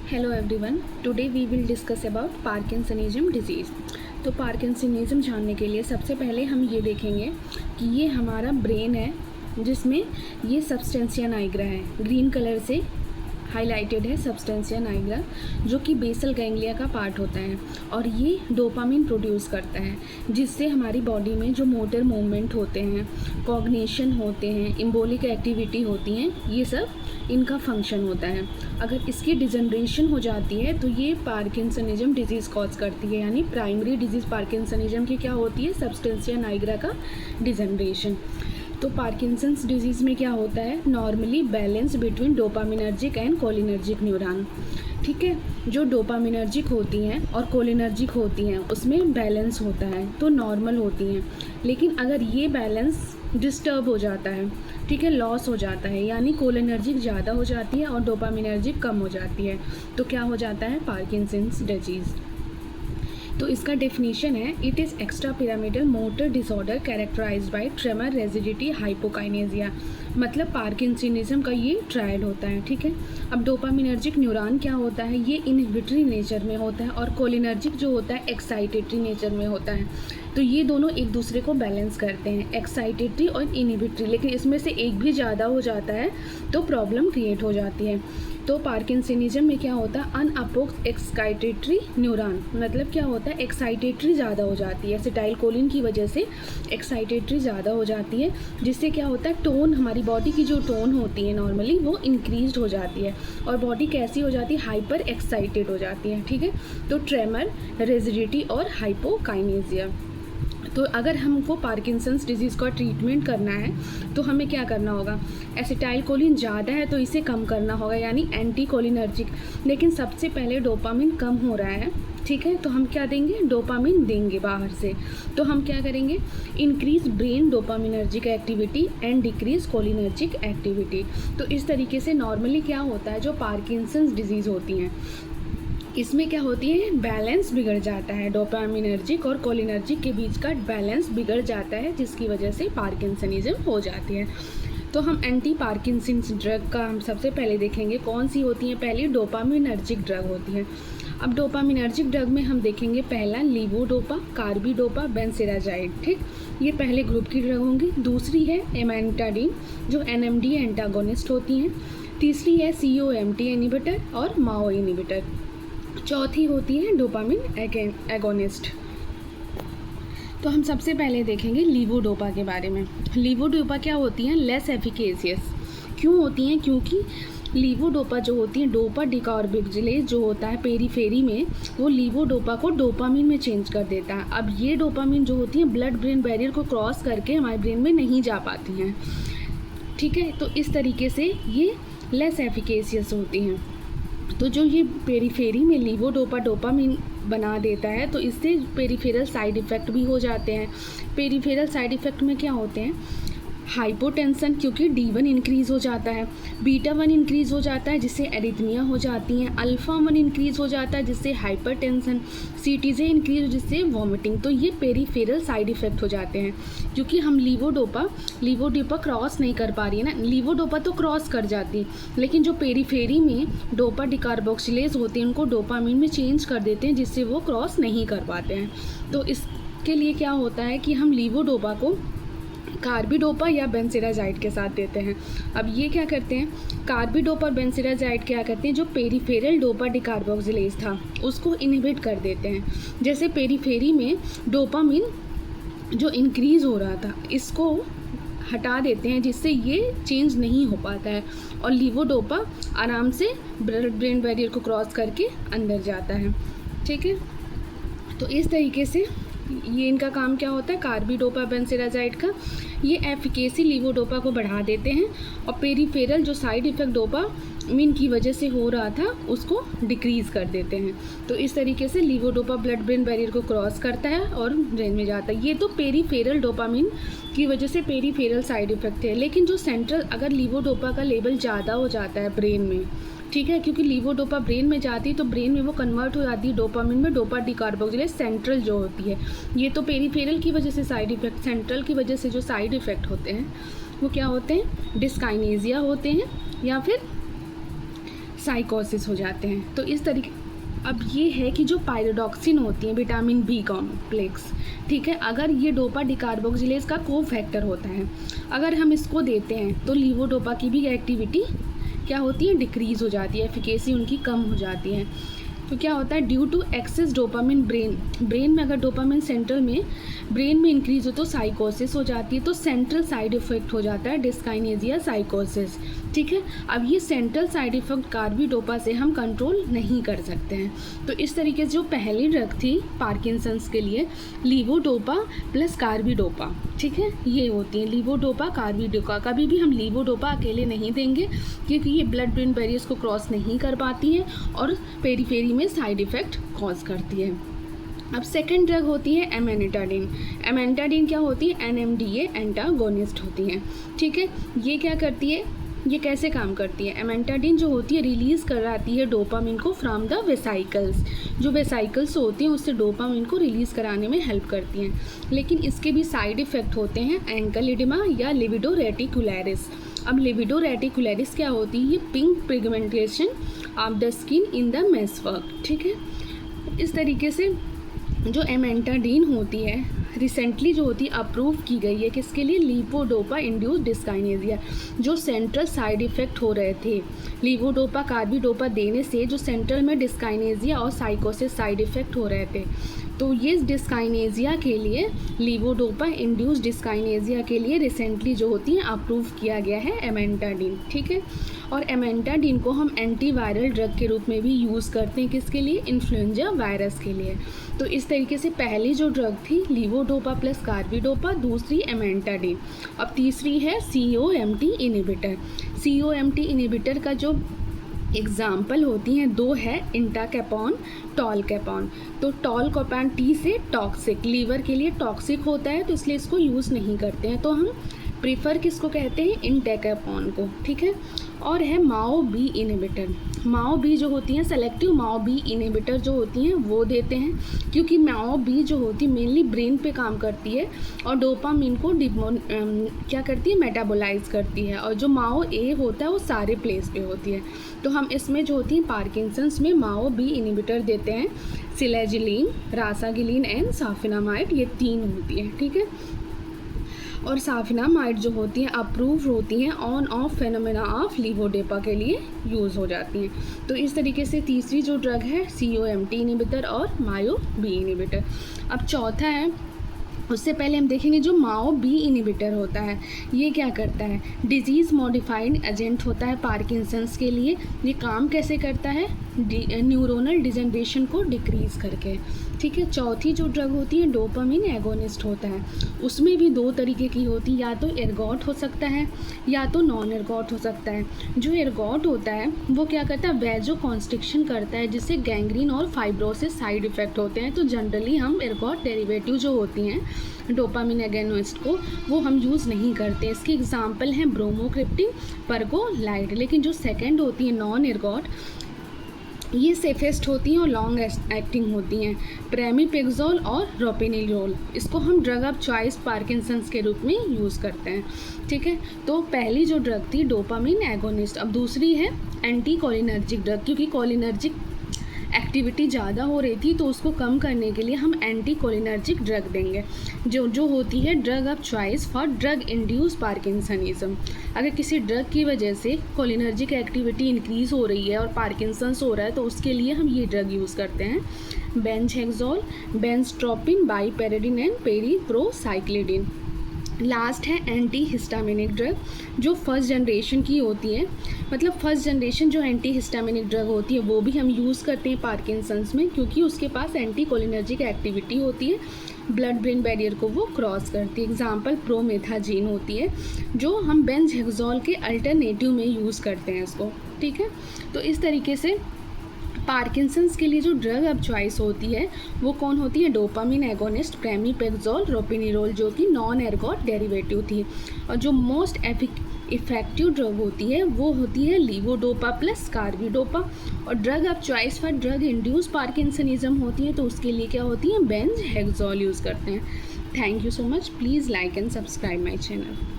Hello everyone, today we will discuss about parkinsonism disease. तो parkinsonism जानने के लिए सबसे पहले हम ये देखेंगे कि ये हमारा ब्रेन है जिसमें ये सब्सटेंसिया नाइग्रा है, ग्रीन कलर से हाईलाइटेड है सब्सटेंसिया नाइग्रा, जो कि बेसल गैंग्लिया का पार्ट होता है और ये डोपामिन प्रोड्यूस करता है, जिससे हमारी बॉडी में जो मोटर मूवमेंट होते हैं, कॉग्निशन होते हैं, इम्बोलिक एक्टिविटी होती हैं, ये सब इनका फंक्शन होता है। अगर इसकी डिजनरेशन हो जाती है तो ये पार्किंसनिज्म डिजीज़ कॉज करती है। यानी प्राइमरी डिजीज़ पार्किंसनिज्म की क्या होती है? सब्सटेंसिया नाइग्रा का डिजनरेशन। तो पार्किंसंस डिजीज़ में क्या होता है? Normally balance between dopaminergic and cholinergic neuron. ठीक है, जो डोपामिनर्जिक होती हैं और कोलिनर्जिक होती हैं उसमें बैलेंस होता है, तो नॉर्मल होती हैं। लेकिन अगर ये बैलेंस डिस्टर्ब हो जाता है, ठीक है, लॉस हो जाता है, यानी कोलिनर्जिक ज़्यादा हो जाती है और डोपामिनर्जिक कम हो जाती है, तो क्या हो जाता है? Parkinson's disease. तो इसका डेफिनेशन है, it is extra pyramidal motor disorder characterised by tremor, rigidity, hypokinesia. मतलब पार्किंसनिज्म का ये ट्रायड होता है। ठीक है, अब डोपामिनर्जिक न्यूरॉन क्या होता है? ये इनहिबिटरी नेचर में होता है और कोलिनर्जिक जो होता है एक्साइटेटरी नेचर में होता है। तो ये दोनों एक दूसरे को बैलेंस करते हैं, एक्साइटेटरी और इनहिबिटरी। लेकिन इसमें से एक भी ज़्यादा हो जाता है तो प्रॉब्लम क्रिएट हो जाती है। तो पार्किंसनिज्म में क्या होता है? अनअपोक्स एक्साइटेटरी न्यूरॉन, मतलब क्या होता है? एक्साइटेटरी ज़्यादा हो जाती है, एसिटाइलकोलिन की वजह से एक्साइटेटरी ज़्यादा हो जाती है, जिससे क्या होता है? टोन, हमारी बॉडी की जो टोन होती है नॉर्मली वो इंक्रीज हो जाती है और बॉडी कैसी हो जाती है? हाइपर एक्साइटेड हो जाती है। ठीक है, तो ट्रेमर, रेजिडिटी और हाइपोकाइनेसिया। तो अगर हमको पार्किंसंस डिजीज़ का ट्रीटमेंट करना है तो हमें क्या करना होगा? एसिटाइलकोलिन ज़्यादा है तो इसे कम करना होगा, यानी एंटी कोलिनर्जिक। लेकिन सबसे पहले डोपामिन कम हो रहा है, ठीक है, तो हम क्या देंगे? डोपामिन देंगे बाहर से। तो हम क्या करेंगे? Increase brain dopaminergic activity and decrease cholinergic activity. तो इस तरीके से नॉर्मली क्या होता है, जो पार्किंसंस डिजीज़ होती हैं इसमें क्या होती है? बैलेंस बिगड़ जाता है, डोपामिनर्जिक और कोलिनर्जिक के बीच का बैलेंस बिगड़ जाता है, जिसकी वजह से पार्किंसनिज्म हो जाती है। तो हम एंटी पार्किंसंस ड्रग का हम सबसे पहले देखेंगे कौन सी होती हैं। पहली डोपामिनर्जिक ड्रग होती है। अब डोपामिनर्जिक ड्रग में हम देखेंगे पहला लीवोडोपा, कार्बिडोपा, बेंसेराजाइड। ठीक, ये पहले ग्रुप की ड्रग होंगी। दूसरी है एमेंटाडिन, जो एनएमडी एंटागोनिस्ट होती हैं। तीसरी है सीओएमटी इनहिबिटर और माओ इनहिबिटर। चौथी होती है डोपामिन एगोनिस्ट। तो हम सबसे पहले देखेंगे लीवोडोपा के बारे में। लीवोडोपा क्या होती हैं? लेस एफिकेसियस। क्यों होती हैं? क्योंकि लीवोडोपा जो होती है, डोपा डिकार्बोक्सिलेज जो होता है पेरीफेरी में, वो लीवोडोपा को डोपामिन में चेंज कर देता है। अब ये डोपामिन जो होती है ब्लड ब्रेन बैरियर को क्रॉस करके हमारे ब्रेन में नहीं जा पाती हैं। ठीक है, तो इस तरीके से ये लेस एफिकेसियस होती हैं। तो जो ये पेरीफेरी में लीवोडोपा डोपामिन बना देता है, तो इससे पेरीफेरल साइड इफ़ेक्ट भी हो जाते हैं। पेरीफेरल साइड इफ़ेक्ट में क्या होते हैं? हाइपोटेंशन, क्योंकि D1 इंक्रीज़ हो जाता है, बीटा 1 इंक्रीज़ हो जाता है जिससे एरिथमिया हो जाती हैं, अल्फ़ा 1 इंक्रीज़ हो जाता है जिससे हाइपरटेंशन, CTJ इंक्रीज जिससे वॉमिटिंग। तो ये पेरीफेरल साइड इफ़ेक्ट हो जाते हैं, क्योंकि हम लीवोडोपा क्रॉस नहीं कर पा रही है ना। लीवोडोपा तो क्रॉस कर जाती है, लेकिन जो पेरीफेरी में डोपा डिकार्बोक्सिलेज होते हैं उनको डोपामिन में चेंज कर देते हैं, जिससे वो क्रॉस नहीं कर पाते हैं। तो इसके लिए क्या होता है कि हम लीवोडोपा को कार्बिडोपा या बेंसेराजाइड के साथ देते हैं। अब ये क्या करते हैं? कार्बिडोपा और बेंसेराजाइड क्या करते हैं? जो पेरीफेरल डोपा डिकार्बोक्सिलेज था उसको इनहिबिट कर देते हैं। जैसे पेरीफेरी में डोपामिन जो इंक्रीज़ हो रहा था इसको हटा देते हैं, जिससे ये चेंज नहीं हो पाता है और लीवोडोपा आराम से ब्रेन बैरियर को क्रॉस करके अंदर जाता है। ठीक है, तो इस तरीके से ये इनका काम क्या होता है? कार्बिडोपा बेंसेराजाइड का ये एफिकेसी लीवोडोपा को बढ़ा देते हैं और पेरीफेरल जो साइड इफ़ेक्ट डोपामिन की वजह से हो रहा था उसको डिक्रीज़ कर देते हैं। तो इस तरीके से लीवोडोपा ब्लड ब्रेन बैरियर को क्रॉस करता है और ब्रेन में जाता है। ये तो पेरीफेरल डोपामिन की वजह से पेरीफेरल साइड इफ़ेक्ट है। लेकिन जो सेंट्रल, अगर लीवोडोपा का लेवल ज़्यादा हो जाता है ब्रेन में, ठीक है, क्योंकि लीवोडोपा ब्रेन में जाती है तो ब्रेन में वो कन्वर्ट हो जाती है डोपामिन में, डोपा डिकार्बोक्सिलेज सेंट्रल जो होती है। ये तो पेरीफेरल की वजह से साइड इफ़ेक्ट, सेंट्रल की वजह से जो साइड इफ़ेक्ट होते हैं वो क्या होते हैं? डिस्काइनेसिया होते हैं या फिर साइकोसिस हो जाते हैं। तो इस तरीके अब ये है कि जो पायरोडॉक्सिन होती है विटामिन बी कॉम्प्लेक्स, ठीक है, अगर ये डोपा डिकार्बोक्सिलेज का को-फैक्टर होता है, अगर हम इसको देते हैं तो लीवोडोपा की भी एक्टिविटी क्या होती है, डिक्रीज़ हो जाती है, एफिकेसी उनकी कम हो जाती है। तो क्या होता है, due to excess dopamine brain में अगर डोपामिन सेंट्रल में ब्रेन में इंक्रीज हो तो साइकोसिस हो जाती है। तो सेंट्रल साइड इफेक्ट हो जाता है डिस्काइनेजिया साइकोसिस, ठीक है। अब ये सेंट्रल साइड इफेक्ट कार्बिडोपा से हम कंट्रोल नहीं कर सकते हैं। तो इस तरीके से जो पहली ड्रग थी पार्किंसंस के लिए, लीवोडोपा प्लस कार्बिडोपा, ठीक है, ये होती है लीवोडोपा कार्बिडोपा। कभी भी हम लीवोडोपा अकेले नहीं देंगे क्योंकि ये ब्लड ब्रेन बैरियर्स को क्रॉस नहीं कर पाती है और पेरीफेरी में साइड इफ़ेक्ट कॉज करती है। अब सेकंड ड्रग होती है एमेनिटाडिन। एमेनिटाडिन क्या होती है, NMDA एंटागोनिस्ट होती है, ठीक है। ये क्या करती है, ये कैसे काम करती है, एमेनिटाडिन जो होती है रिलीज़ कराती है डोपामिन को फ्रॉम द वेसाइकल्स। जो वेसाइकल्स होती हैं उससे डोपामिन को रिलीज़ कराने में हेल्प करती हैं। लेकिन इसके भी साइड इफ़ेक्ट होते हैं, एंकल एडिमा या लिविडो रेटिकुलरिस। अब लिविडो रेटिकुलरिस क्या होती है, ये pink pigmentation of the skin in the meshwork, ठीक है। इस तरीके से जो एमेनिटाडिन होती है रिसेंटली जो होती है अप्रूव की गई है किसके लिए, लीवोडोपा इंड्यूस डिस्काइनेजिया। जो सेंट्रल साइड इफ़ेक्ट हो रहे थे लीवोडोपा कार्बिडोपा देने से, जो सेंट्रल में डिस्काइनेजिया और साइकोसिस साइड इफ़ेक्ट हो रहे थे, तो ये डिस्काइनेजिया के लिए लीवोडोपा इंड्यूस डिस्काइनेजिया के लिए रिसेंटली जो होती है अप्रूव किया गया है एमेनिटाडिन, ठीक है। और एमेनिटाडिन को हम एंटीवायरल ड्रग के रूप में भी यूज़ करते हैं, किसके लिए, इन्फ्लुएंजा वायरस के लिए। तो इस तरीके से पहली जो ड्रग थी लीवोडोपा प्लस कार्बिडोपा, दूसरी एमेनिटाडिन। अब तीसरी है COMT इनहिबिटर। COMT इनहिबिटर का जो एग्जाम्पल होती हैं दो है, इंटाकैपॉन, टॉलकैपॉन। तो टॉलकैपॉन T से टॉक्सिक, लीवर के लिए टॉक्सिक होता है तो इसलिए इसको यूज़ नहीं करते हैं, तो हम प्रीफर किसको कहते हैं, इंटाकैपॉन को, ठीक है। और है MAO B inhibitor. MAO B जो होती हैं सेलेक्टिव माओ बी इनहिबिटर जो होती हैं वो देते हैं क्योंकि माओ बी जो होती है मेनली ब्रेन पे काम करती है और डोपामिन को क्या करती है, मेटाबोलाइज करती है। और जो माओ ए होता है वो सारे प्लेस पे होती है। तो हम इसमें जो होती है पार्किंसंस में माओ बी इनहिबिटर देते हैं, सिलेजिलिन, रासागिलिन एंड साफिनामाइड, ये 3 होती है, ठीक है। और साफिनामाइड जो होती हैं अप्रूव होती हैं on off phenomena of levodopa के लिए यूज़ हो जाती हैं। तो इस तरीके से तीसरी जो ड्रग है COMT इनहिबिटर और माओ बी इनहिबिटर। अब चौथा है, उससे पहले हम देखेंगे जो माओ बी इनहिबिटर होता है ये क्या करता है, डिजीज़ मॉडिफाइड एजेंट होता है पार्किंसंस के लिए। ये काम कैसे करता है, न्यूरोनल डिजनरेशन को डिक्रीज़ करके, ठीक है। चौथी जो ड्रग होती है डोपामिन एगोनिस्ट होता है, उसमें भी 2 तरीके की होती है, या तो एर्गॉट हो सकता है या तो नॉन एर्गॉट हो सकता है। जो एर्गॉट होता है वो क्या करता है, वेजो कॉन्स्ट्रिक्शन करता है जिससे गैंग्रीन और फाइब्रोसिस साइड इफ़ेक्ट होते हैं। तो जनरली हम एर्गॉट डेरिवेटिव जो होती हैं डोपामिन एगोनिस्ट को वो हम यूज़ नहीं करते। इसके एग्जाम्पल हैं ब्रोमोक्रिप्टिन, परगोलाइड। लेकिन जो सेकेंड होती है नॉन एर्गॉट, ये सेफेस्ट होती हैं और लॉन्ग एक्टिंग होती हैं, प्रेमीपेक्सोल और रोपिनिलोल। इसको हम ड्रग ऑफ चॉइस पार्किंसंस के रूप में यूज़ करते हैं, ठीक है। तो पहली जो ड्रग थी डोपामिन एगोनिस्ट। अब दूसरी है एंटी कोलिनर्जिक ड्रग, क्योंकि कोलिनर्जिक एक्टिविटी ज़्यादा हो रही थी तो उसको कम करने के लिए हम एंटी कोलिनर्जिक ड्रग देंगे, जो होती है drug of choice for drug induce parkinsonism. अगर किसी ड्रग की वजह से कोलिनर्जिक एक्टिविटी इंक्रीज़ हो रही है और पार्किंसंस हो रहा है तो उसके लिए हम ये ड्रग यूज़ करते हैं, बेंजहेक्सोल, बेंजट्रोपिन, बाइपेरिडिन एंड पेरिप्रोसाइक्लिडिन। लास्ट है एंटी हिस्टामिनिक ड्रग, जो फर्स्ट जनरेशन की होती है। मतलब फर्स्ट जनरेशन जो एंटी हिस्टामिनिक ड्रग होती है वो भी हम यूज़ करते हैं पार्किंसंस में, क्योंकि उसके पास एंटी कोलिनर्जिक एक्टिविटी होती है, ब्लड ब्रेन बैरियर को वो क्रॉस करती है। एग्जाम्पल प्रोमेथाजीन होती है जो हम बेंजहेक्सोल के अल्टरनेटिव में यूज़ करते हैं इसको, ठीक है। तो इस तरीके से पार्किंसंस के लिए जो ड्रग अब चॉइस होती है वो कौन होती है, डोपामिन एगोनिस्ट, प्रेमीपेक्सोल, रोपिनिरोल, जो कि नॉन एर्गॉट डेरिवेटिव थी। और जो मोस्ट इफेक्टिव ड्रग होती है वो होती है लीवोडोपा प्लस कार्बिडोपा। और drug of choice for drug induce parkinsonism होती है तो उसके लिए क्या होती है, बेंजहेक्सोल यूज़ करते हैं। Thank you so much, please like and subscribe my channel.